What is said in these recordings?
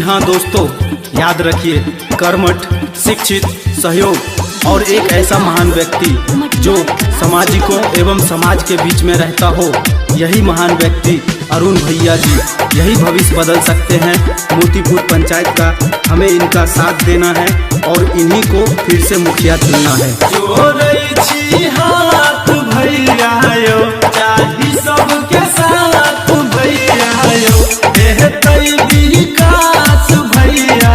हाँ दोस्तों, याद रखिए, कर्मठ, शिक्षित, सहयोग और एक ऐसा महान व्यक्ति जो सामाजिकों एवं समाज के बीच में रहता हो, यही महान व्यक्ति अरुण भैया जी, यही भविष्य बदल सकते हैं मोतीपुर पंचायत का। हमें इनका साथ देना है और इन्हीं को फिर से मुखिया चुनना है। हाथ भैया चाही सबके साथ भैया, विकास भैया,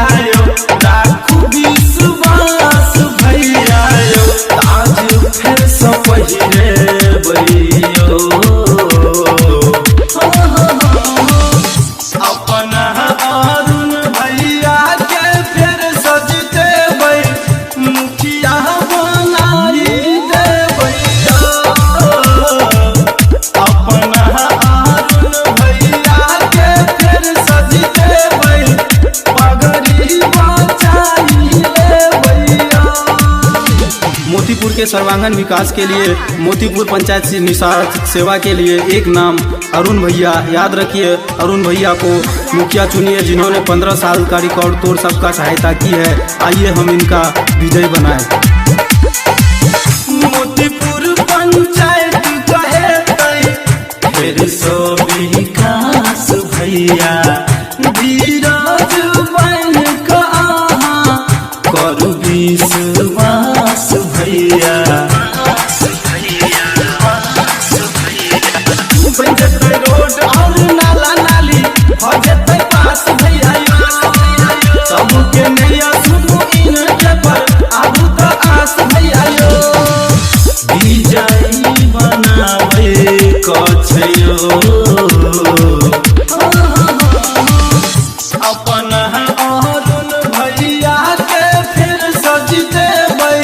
राखू विश्वास भैया, ताज फिर से पहिरे भैया, अपना अरुण भैया के फिर सजते भाई मुखिया बनाई दे भैया, अपना अरुण भैया के फिर सजते भाई पगड़ी बचाई ले भैया। मोतीपुर के सर्वांगीण विकास के लिए, मोतीपुर पंचायत से निस्वार्थ सेवा के लिए एक नाम अरुण भैया। याद रखिए, अरुण भैया को मुखिया चुनिए, जिन्होंने 15 साल का रिकॉर्ड तोड़ सबका सहायता की है। आइए हम इनका विजय बनाएं। मोतीपुर पंचायत कहे फिर सो विकास भैया, धीरज बन करू विश्वास भैया, बन जते रोड और नाला नाली हो जते पास भैया, सबके नैया सुनू इनके पर आबू तो आस भैया, विजयी बनावे कछयो, अपना अरुण भैया के फिर सजते भाई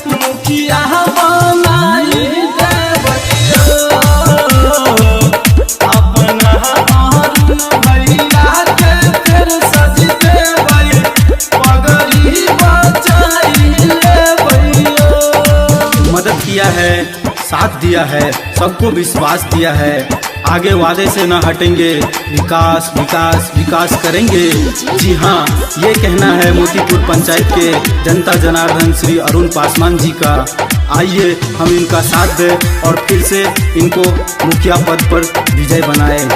मुखिया बनाई दे भैया, अपना अरुण भैया के फिर सजते भाई पगड़ी बचाई ले भैया। मदद किया है, साथ दिया है, सबको विश्वास दिया है, आगे वादे से न हटेंगे, विकास विकास विकास करेंगे। जी हाँ, ये कहना है मोतीपुर पंचायत के जनता जनार्दन श्री अरुण पासवान जी का। आइए हम इनका साथ दें और फिर से इनको मुखिया पद पर विजय बनाएं।